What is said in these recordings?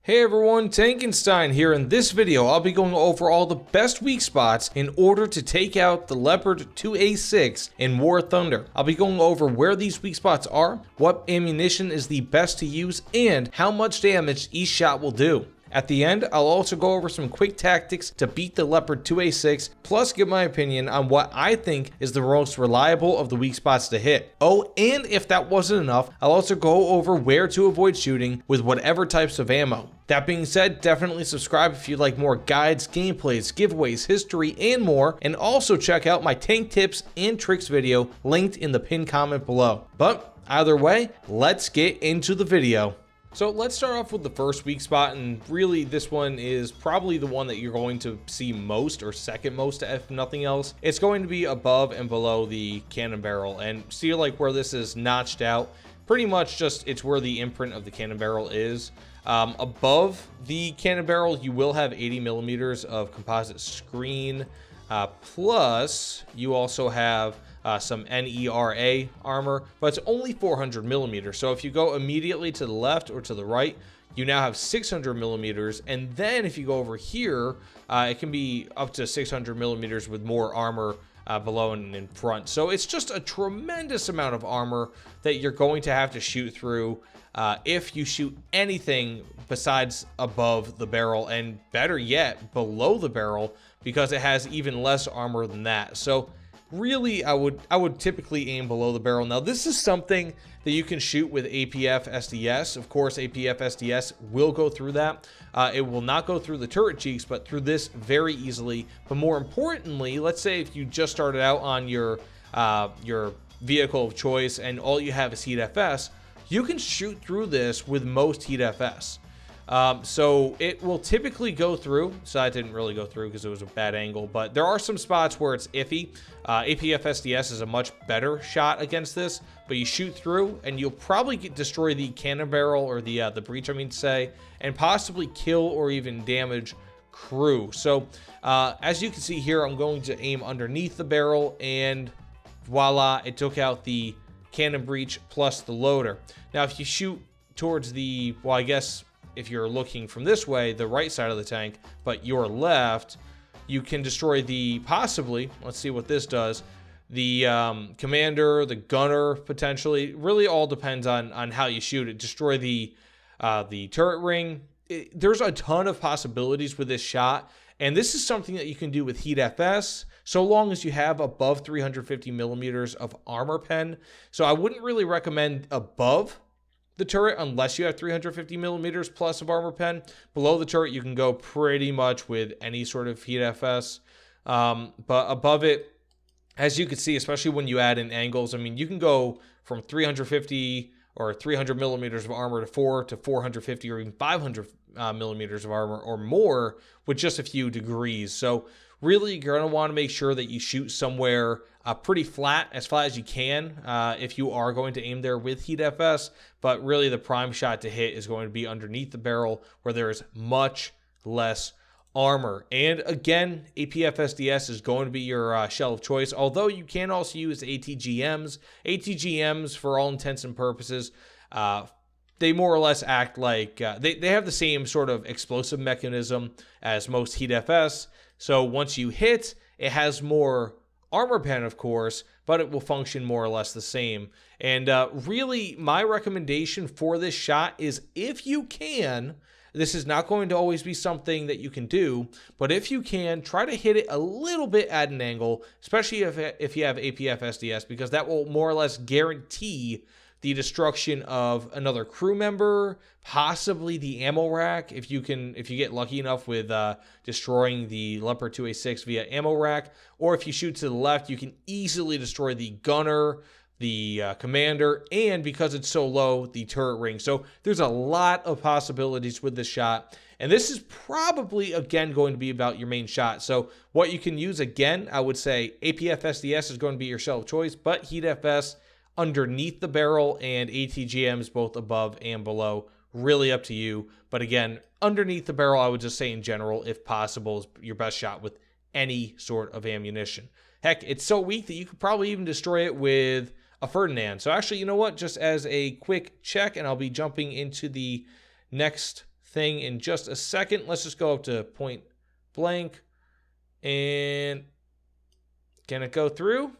Hey everyone, Tankenstein here. In this video, I'll be going over all the best weak spots in order to take out the Leopard 2A6 in War Thunder. I'll be going over where these weak spots are, what ammunition is the best to use, and how much damage each shot will do. At the end, I'll also go over some quick tactics to beat the Leopard 2A6, plus give my opinion on what I think is the most reliable of the weak spots to hit. Oh, and if that wasn't enough, I'll also go over where to avoid shooting with whatever types of ammo. That being said, definitely subscribe if you'd like more guides, gameplays, giveaways, history, and more, and also check out my tank tips and tricks video linked in the pinned comment below. But either way, let's get into the video. So let's start off with the first weak spot, and really this one is probably the one that you're going to see most, or second most if nothing else. It's going to be above and below the cannon barrel, and see like where this is notched out, pretty much just it's where the imprint of the cannon barrel is. Above the cannon barrel you will have 80 millimeters of composite screen, plus you also have some NERA armor, but it's only 400 millimeters. So if you go immediately to the left or to the right, you now have 600 millimeters. And then if you go over here, it can be up to 600 millimeters with more armor below and in front. So it's just a tremendous amount of armor that you're going to have to shoot through if you shoot anything besides above the barrel, and better yet, below the barrel, because it has even less armor than that. So really, I would typically aim below the barrel. Now, this is something that you can shoot with APF SDS. Of course, APF SDS will go through that. It will not go through the turret cheeks, but through this very easily. But more importantly, let's say if you just started out on your vehicle of choice and all you have is Heat FS, you can shoot through this with most Heat FS. So it will typically go through. So I didn't really go through because it was a bad angle, but there are some spots where it's iffy. APF SDS is a much better shot against this, but you shoot through and you'll probably destroy the cannon barrel, or the breach, I mean to say, and possibly kill or even damage crew. So as you can see here, I'm going to aim underneath the barrel, and voila, it took out the cannon breach plus the loader. Now if you shoot towards the, well, I guess if you're looking from this way, the right side of the tank, but your left, you can destroy the, possibly, let's see what this does, the commander, the gunner, potentially. Really all depends on how you shoot it. Destroy the turret ring. There's a ton of possibilities with this shot, and this is something that you can do with Heat FS, so long as you have above 350 millimeters of armor pen. So I wouldn't really recommend above the turret unless you have 350 millimeters plus of armor pen. Below the turret, you can go pretty much with any sort of Heat FS. But above it, as you can see, especially when you add in angles, I mean, you can go from 350 or 300 millimeters of armor to 450 or even 500 millimeters of armor or more with just a few degrees. So really, you're going to want to make sure that you shoot somewhere pretty flat, as flat as you can, if you are going to aim there with Heat FS. But really, the prime shot to hit is going to be underneath the barrel, where there is much less armor. And again, APF SDS is going to be your shell of choice, although you can also use ATGMs. ATGMs, for all intents and purposes, they more or less act like, they have the same sort of explosive mechanism as most Heat FS. So once you hit, it has more armor pen, of course, but it will function more or less the same. And really, my recommendation for this shot is, if you can, this is not going to always be something that you can do, but if you can, try to hit it a little bit at an angle, especially if you have APF SDS, because that will more or less guarantee the destruction of another crew member, possibly the ammo rack, if you get lucky enough with destroying the Leopard 2A6 via ammo rack. Or if you shoot to the left, you can easily destroy the gunner, the commander, and because it's so low, the turret ring. So there's a lot of possibilities with this shot, and this is probably, again, going to be about your main shot. So what you can use, again, I would say APF SDS is going to be your shell of choice, but Heat FS underneath the barrel, and ATGMs both above and below. Really up to you. But again, underneath the barrel, I would just say in general, if possible, is your best shot with any sort of ammunition. Heck, it's so weak that you could probably even destroy it with a Ferdinand. So actually, you know what? Just as a quick check, and I'll be jumping into the next thing in just a second. Let's just go up to point blank. And can it go through?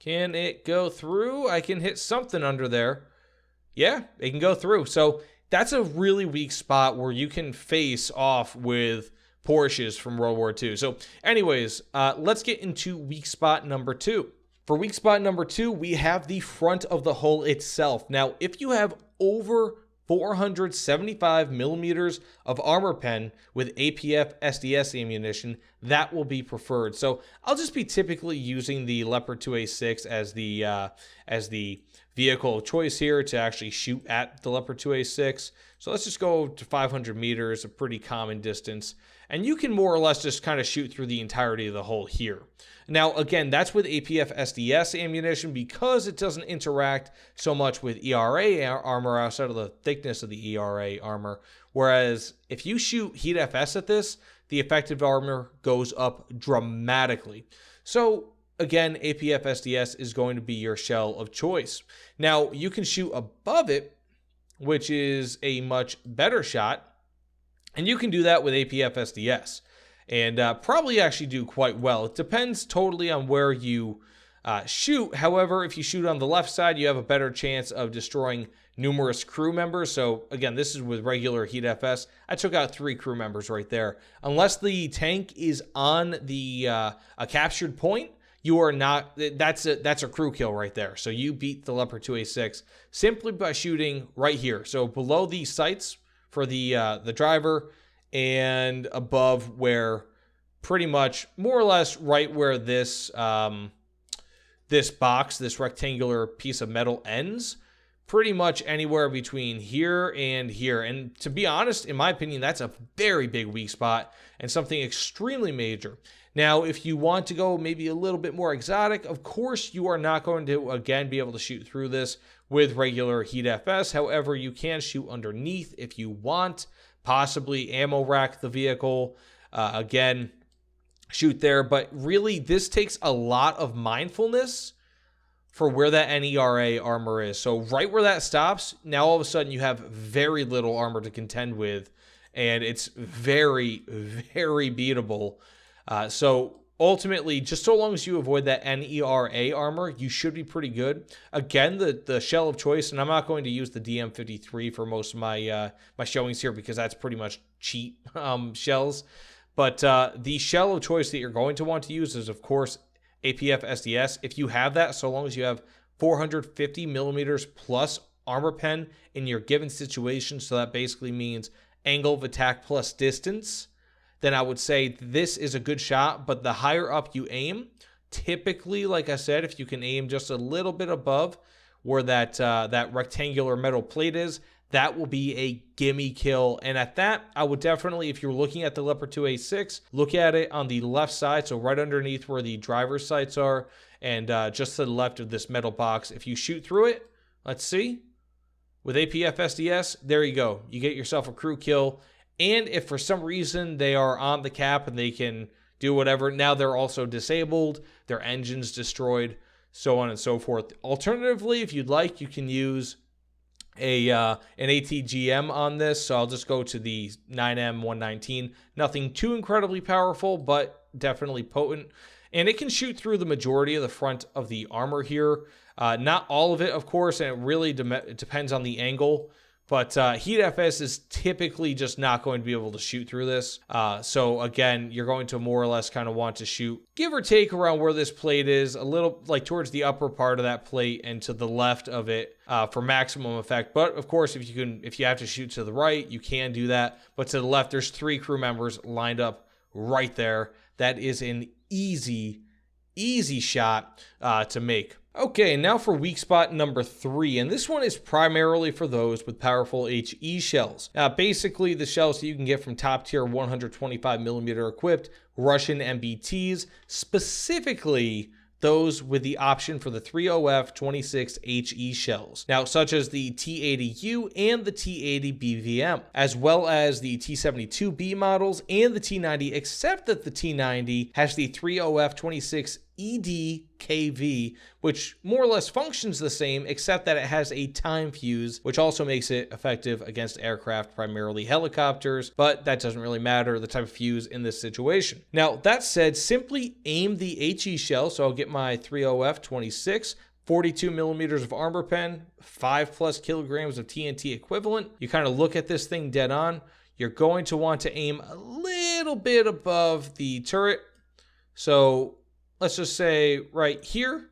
Can it go through? I can hit something under there. Yeah, it can go through. So that's a really weak spot where you can face off with Porsches from World War II. So anyways, let's get into weak spot number 2. For weak spot number 2, we have the front of the hull itself. Now, if you have over 475 millimeters of armor pen with APF SDS ammunition, that will be preferred. So I'll just be typically using the Leopard 2A6 as the vehicle of choice here to actually shoot at the Leopard 2A6. So let's just go to 500 meters, a pretty common distance. And you can more or less just kind of shoot through the entirety of the hull here. Now, again, that's with APF SDS ammunition because it doesn't interact so much with ERA armor outside of the thickness of the ERA armor. Whereas if you shoot Heat FS at this, the effective armor goes up dramatically. So again, APF SDS is going to be your shell of choice. Now, you can shoot above it, which is a much better shot. And you can do that with APF SDS and probably actually do quite well. It depends totally on where you shoot. However, if you shoot on the left side, you have a better chance of destroying numerous crew members. So again, this is with regular Heat FS. I took out 3 crew members right there. Unless the tank is on the a captured point, you are not. That's a crew kill right there. So you beat the Leopard 2A6 simply by shooting right here. So below these sights for the driver, and above where pretty much more or less right where this this box, this rectangular piece of metal ends, pretty much anywhere between here and here. And to be honest, in my opinion, that's a very big weak spot and something extremely major. Now, if you want to go maybe a little bit more exotic, of course, you are not going to, again, be able to shoot through this with regular Heat FS. However, you can shoot underneath if you want, possibly ammo rack the vehicle. Again, shoot there. But really, this takes a lot of mindfulness for where that NERA armor is. So right where that stops, now all of a sudden you have very little armor to contend with, and it's very, very beatable. So ultimately, just so long as you avoid that NERA armor, you should be pretty good. Again, the shell of choice, and I'm not going to use the DM53 for most of my my showings here because that's pretty much cheat shells. But the shell of choice that you're going to want to use is, of course, APF SDS. If you have that, so long as you have 450 millimeters plus armor pen in your given situation, so that basically means angle of attack plus distance, then I would say this is a good shot. But the higher up you aim, typically, like I said, if you can aim just a little bit above where that that rectangular metal plate is, that will be a gimme kill. And at that, I would definitely, if you're looking at the Leopard 2A6, look at it on the left side, so right underneath where the driver's sights are, and just to the left of this metal box. If you shoot through it, let's see, with APF SDS, there you go. You get yourself a crew kill. And if for some reason they are on the cap and they can do whatever, now they're also disabled, their engine's destroyed, so on and so forth. Alternatively, if you'd like, you can use an ATGM on this. So I'll just go to the 9M119. Nothing too incredibly powerful, but definitely potent. And it can shoot through the majority of the front of the armor here. Not all of it, of course, and it really depends on the angle. But Heat FS is typically just not going to be able to shoot through this. So again, you're going to more or less kind of want to shoot, give or take, around where this plate is, a little like towards the upper part of that plate and to the left of it for maximum effect. But of course, if you have to shoot to the right, you can do that. But to the left, there's 3 crew members lined up right there. That is an easy shot to make. Okay, now for weak spot number 3, and this one is primarily for those with powerful HE shells. Basically, the shells that you can get from top tier 125mm equipped Russian MBTs, specifically those with the option for the 30F26 HE shells. Now, such as the T80U and the T80 BVM, as well as the T72B models and the T90, except that the T90 has the 30F26 EDKV, which more or less functions the same, except that it has a time fuse, which also makes it effective against aircraft, primarily helicopters, but that doesn't really matter, the type of fuse in this situation. Now, that said, simply aim the HE shell, so I'll get my 30F26, 42 millimeters of armor pen, 5+ kilograms of TNT equivalent. You kind of look at this thing dead on. You're going to want to aim a little bit above the turret. So let's just say right here,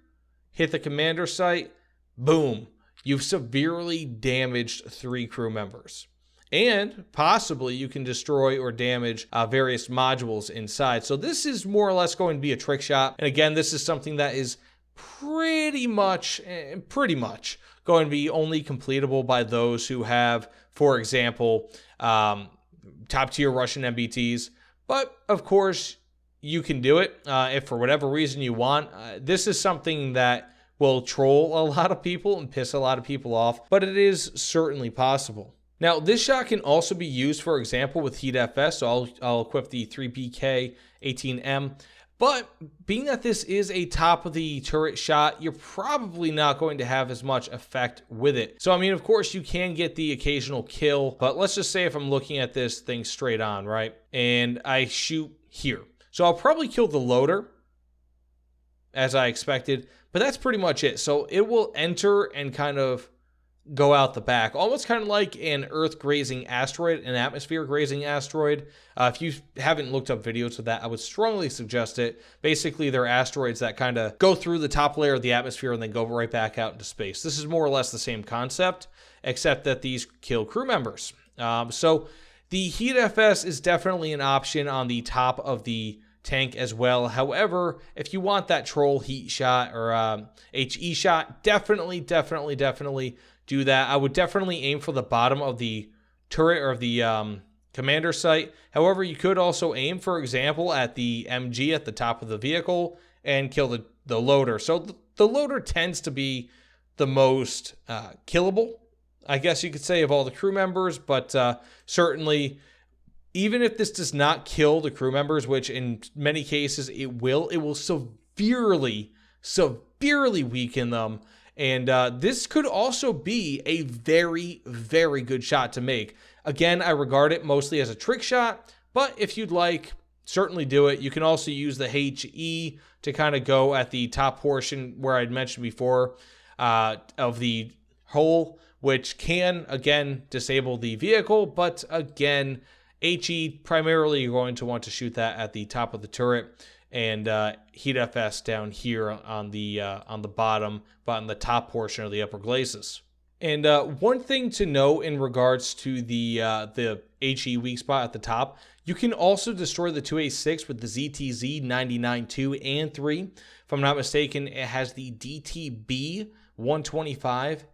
hit the commander sight, boom. You've severely damaged 3 crew members. And possibly you can destroy or damage various modules inside. So this is more or less going to be a trick shot. And again, this is something that is pretty much going to be only completable by those who have, for example, top tier Russian MBTs. But of course, you can do it if for whatever reason you want. This is something that will troll a lot of people and piss a lot of people off, but it is certainly possible. Now, this shot can also be used, for example, with Heat FS, so I'll equip the 3BK18M. But being that this is a top of the turret shot, you're probably not going to have as much effect with it. So, I mean, of course, you can get the occasional kill, but let's just say if I'm looking at this thing straight on, right, and I shoot here. So I'll probably kill the loader, as I expected, but that's pretty much it. So it will enter and kind of go out the back, almost kind of like an Earth grazing asteroid, an atmosphere grazing asteroid. If you haven't looked up videos of that, I would strongly suggest it. Basically, they're asteroids that kind of go through the top layer of the atmosphere and then go right back out into space. This is more or less the same concept, except that these kill crew members. So the Heat FS is definitely an option on the top of the tank as well. However, if you want that troll heat shot or HE shot, definitely do that. I would definitely aim for the bottom of the turret or the commander sight. However, you could also aim, for example, at the MG at the top of the vehicle and kill the loader. So the loader tends to be the most killable, I guess you could say, of all the crew members, but certainly, even if this does not kill the crew members, which in many cases it will severely weaken them. And this could also be a very good shot to make. Again, I regard it mostly as a trick shot, but if you'd like, certainly do it. You can also use the HE to kind of go at the top portion where I'd mentioned before of the hull, which can, again, disable the vehicle, but again, HE, primarily you're going to want to shoot that at the top of the turret, and Heat FS down here on the bottom, but on the top portion of the upper glacis. And one thing to know in regards to the HE weak spot at the top, you can also destroy the 2A6 with the ZTZ 99-2 and 3. If I'm not mistaken, it has the DTB 125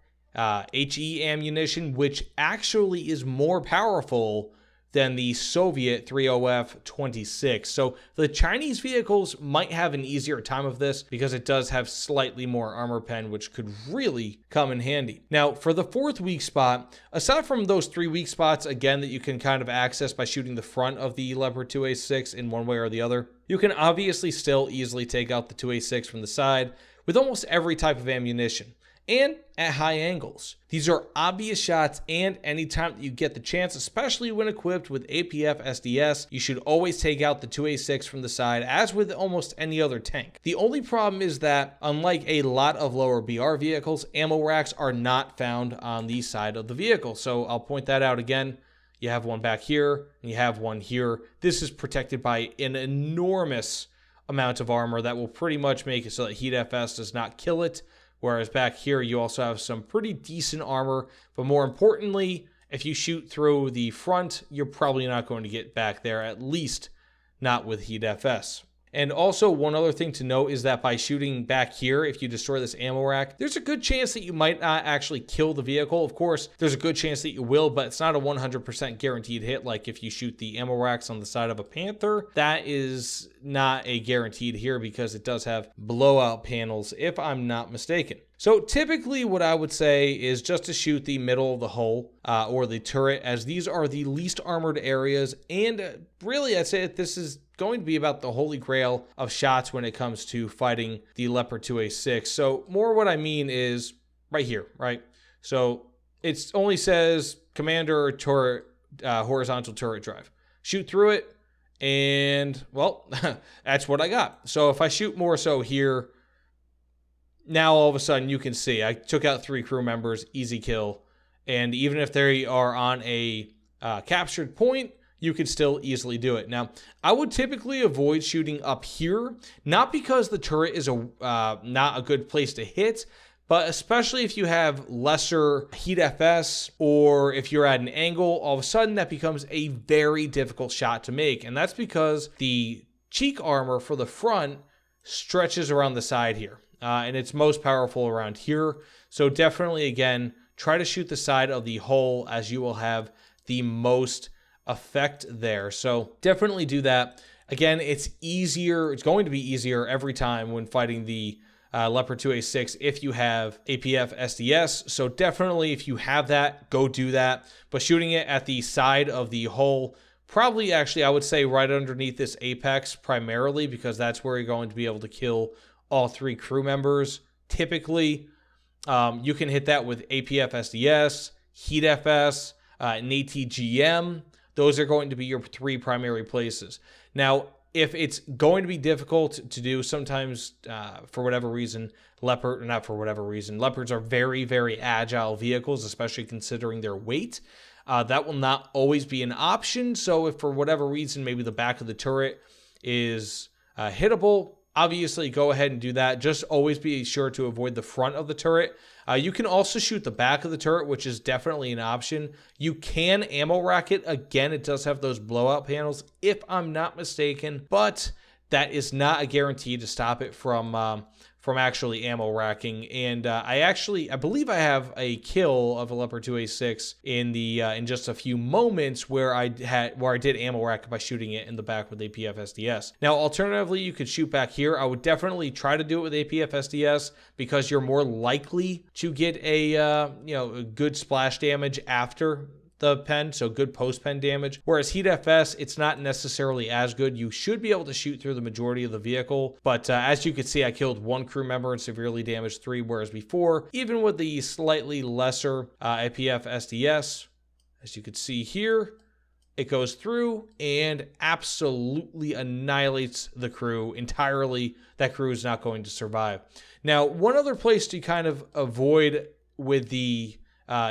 HE ammunition, which actually is more powerful than the Soviet 30F26. So the Chinese vehicles might have an easier time of this because it does have slightly more armor pen, which could really come in handy. Now, for the fourth weak spot, aside from those 3 weak spots, again, that you can kind of access by shooting the front of the Leopard 2A6 in one way or the other, you can obviously still easily take out the 2A6 from the side with almost every type of ammunition, and at high angles. These are obvious shots, and anytime that you get the chance, especially when equipped with APF SDS, you should always take out the 2A6 from the side, as with almost any other tank. The only problem is that, unlike a lot of lower BR vehicles, ammo racks are not found on the side of the vehicle. So I'll point that out again. You have one back here, and you have one here. This is protected by an enormous amount of armor that will pretty much make it so that Heat FS does not kill it. Whereas back here, you also have some pretty decent armor, but more importantly, if you shoot through the front, you're probably not going to get back there, at least not with Heat FS. And also, one other thing to note is that by shooting back here, if you destroy this ammo rack, there's a good chance that you might not actually kill the vehicle. Of course, there's a good chance that you will, but it's not a 100% guaranteed hit like if you shoot the ammo racks on the side of a Panther. That is not a guaranteed here because it does have blowout panels, if I'm not mistaken. So typically what I would say is just to shoot the middle of the hull or the turret, as these are the least armored areas, and really I'd say that this is going to be about the holy grail of shots when it comes to fighting the Leopard 2A6. So more what I mean is right here, right? So it only says commander turret, horizontal turret drive. Shoot through it, and well, that's what I got. So if I shoot more so here, now all of a sudden you can see I took out 3 crew members, easy kill. And even if they are on a captured point, you could still easily do it. Now, I would typically avoid shooting up here, not because the turret is not a good place to hit, but especially if you have lesser heat FS, or if you're at an angle, all of a sudden that becomes a very difficult shot to make. And that's because the cheek armor for the front stretches around the side here. And it's most powerful around here. So definitely, again, try to shoot the side of the hull, as you will have the most effect there. So definitely do that. Again, it's easier. It's going to be easier every time when fighting the Leopard 2A6 if you have APF SDS. So definitely, if you have that, go do that. But shooting it at the side of the hull, probably actually I would say right underneath this apex primarily, because that's where you're going to be able to kill all 3 crew members. Typically, you can hit that with APF SDS, Heat FS, and ATGM. Those are going to be your 3 primary places. Now, if it's going to be difficult to do, sometimes for whatever reason, leopards are very, very agile vehicles, especially considering their weight. That will not always be an option. So if for whatever reason, maybe the back of the turret is hittable, obviously go ahead and do that. Just always be sure to avoid the front of the turret. You can also shoot the back of the turret, which is definitely an option. You can ammo rack it. Again, it does have those blowout panels, if I'm not mistaken, but that is not a guarantee to stop it from actually ammo racking. And I believe I have a kill of a Leopard 2A6 in just a few moments where I did ammo rack by shooting it in the back with APF SDS. Now, alternatively, you could shoot back here. I would definitely try to do it with APF SDS because you're more likely to get a good splash damage after the pen, so good post-pen damage. Whereas Heat FS, it's not necessarily as good. You should be able to shoot through the majority of the vehicle, but as you can see, I killed 1 crew member and severely damaged 3, whereas before, even with the slightly lesser APF SDS, as you can see here, it goes through and absolutely annihilates the crew entirely. That crew is not going to survive. Now, one other place to kind of avoid with the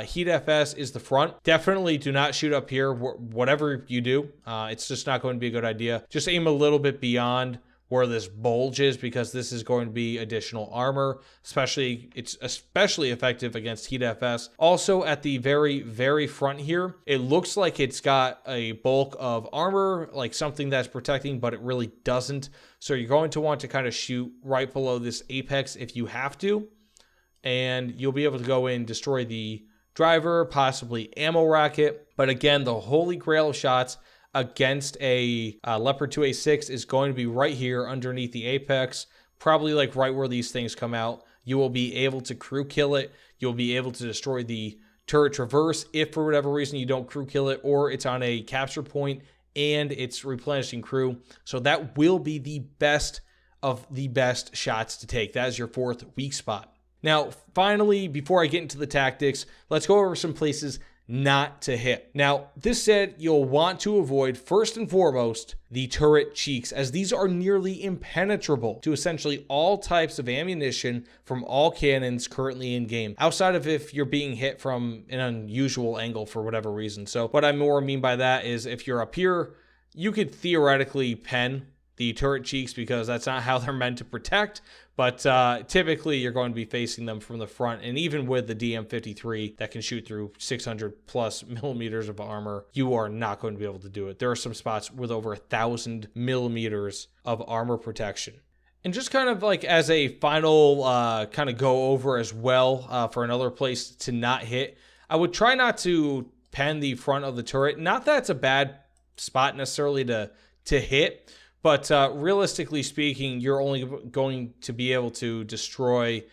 Heat FS is the front. Definitely do not shoot up here. Whatever you do, it's just not going to be a good idea. Just aim a little bit beyond where this bulge is, because this is going to be additional armor. It's especially effective against Heat FS. Also, at the very, very front here, it looks like it's got a bulk of armor, like something that's protecting, but it really doesn't. So you're going to want to kind of shoot right below this apex if you have to, and you'll be able to go in, destroy the driver, possibly ammo rack it. But again, the holy grail of shots against a Leopard 2A6 is going to be right here underneath the apex, probably like right where these things come out. You will be able to crew kill it. You'll be able to destroy the turret traverse if for whatever reason you don't crew kill it, or it's on a capture point and it's replenishing crew. So that will be the best of the best shots to take. That is your 4th weak spot. Now, finally, before I get into the tactics, let's go over some places not to hit. Now, this said, you'll want to avoid, first and foremost, the turret cheeks, as these are nearly impenetrable to essentially all types of ammunition from all cannons currently in game, outside of if you're being hit from an unusual angle for whatever reason. So what I more mean by that is if you're up here, you could theoretically pen the turret cheeks, because that's not how they're meant to protect, but typically you're going to be facing them from the front. And even with the DM53 that can shoot through 600 plus millimeters of armor, you are not going to be able to do it. There are some spots with over 1,000 millimeters of armor protection. And just kind of like as a final kind of go over as well for another place to not hit, I would try not to pen the front of the turret. Not that it's a bad spot necessarily to hit, but realistically speaking, you're only going to be able to destroy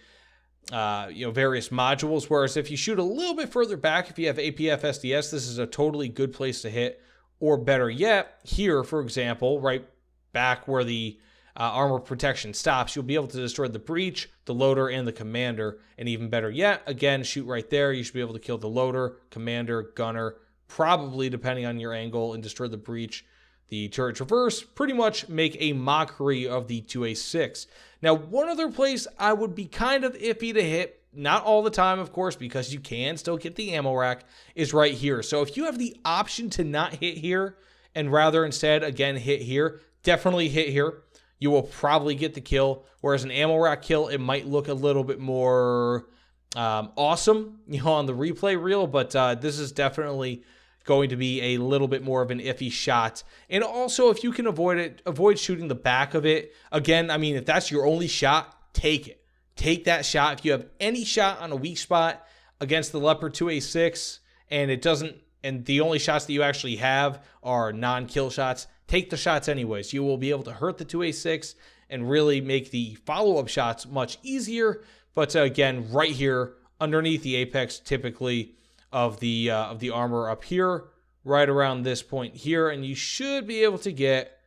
various modules. Whereas if you shoot a little bit further back, if you have APF SDS, this is a totally good place to hit. Or better yet, here, for example, right back where the armor protection stops, you'll be able to destroy the breach, the loader, and the commander. And even better yet, again, shoot right there. You should be able to kill the loader, commander, gunner, probably depending on your angle, and destroy the breach. The turret traverse, pretty much make a mockery of the 2A6. Now, one other place I would be kind of iffy to hit, not all the time, of course, because you can still get the ammo rack, is right here. So if you have the option to not hit here, and rather instead, again, hit here, definitely hit here. You will probably get the kill, whereas an ammo rack kill, it might look a little bit more awesome, on the replay reel, but this is definitely going to be a little bit more of an iffy shot. And also, if you can avoid it, avoid shooting the back of it. Again, I mean, if that's your only shot, take it. Take that shot. If you have any shot on a weak spot against the Leopard 2A6, and it doesn't, and the only shots that you actually have are non-kill shots, take the shots anyways. You will be able to hurt the 2A6 and really make the follow-up shots much easier. But again, right here, underneath the apex, typically, of the armor up here, right around this point here, and you should be able to get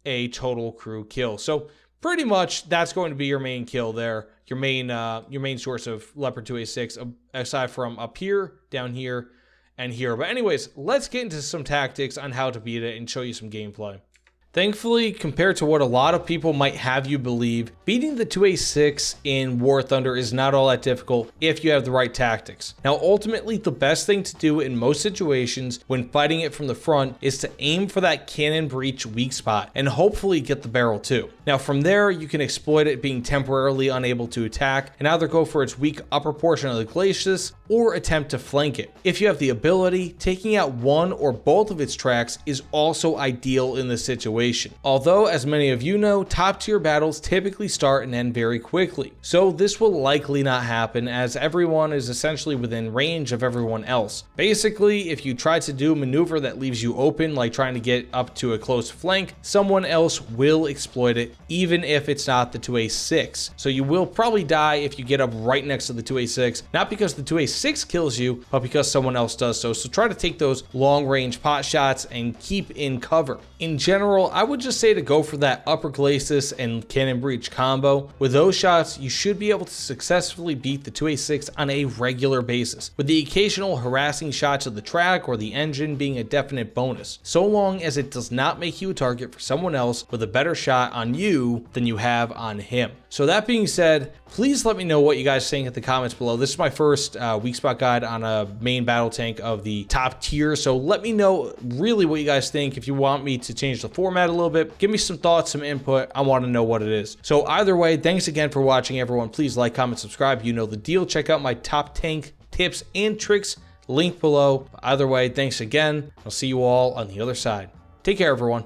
a total crew kill. So pretty much that's going to be your main kill there, your main source of Leopard 2A6, aside from up here, down here, and here. But anyways, let's get into some tactics on how to beat it and show you some gameplay. Thankfully, compared to what a lot of people might have you believe, beating the 2A6 in War Thunder is not all that difficult if you have the right tactics. Now, ultimately, the best thing to do in most situations when fighting it from the front is to aim for that cannon breach weak spot and hopefully get the barrel too. Now, from there, you can exploit it being temporarily unable to attack and either go for its weak upper portion of the glacis or attempt to flank it. If you have the ability, taking out one or both of its tracks is also ideal in this situation. Although, as many of you know, top tier battles typically start and end very quickly. So this will likely not happen, as everyone is essentially within range of everyone else. Basically, if you try to do a maneuver that leaves you open, like trying to get up to a close flank, someone else will exploit it, even if it's not the 2A6. So you will probably die if you get up right next to the 2A6, not because the 2A6 kills you, but because someone else does so. So try to take those long range pot shots and keep in cover. In general, I would just say to go for that upper glacis and cannon breach combo. With those shots, you should be able to successfully beat the 2A6 on a regular basis, with the occasional harassing shots of the track or the engine being a definite bonus, so long as it does not make you a target for someone else with a better shot on you than you have on him. So that being said, please let me know what you guys think in the comments below. This is my first weak spot guide on a main battle tank of the top tier, so let me know really what you guys think. If you want me to change the format a little bit, give me some thoughts, some input. I want to know what it is. So either way, thanks again for watching, everyone. Please like, comment, subscribe. You know the deal. Check out my top tank tips and tricks, link below. Either way, thanks again. I'll see you all on the other side. Take care, everyone.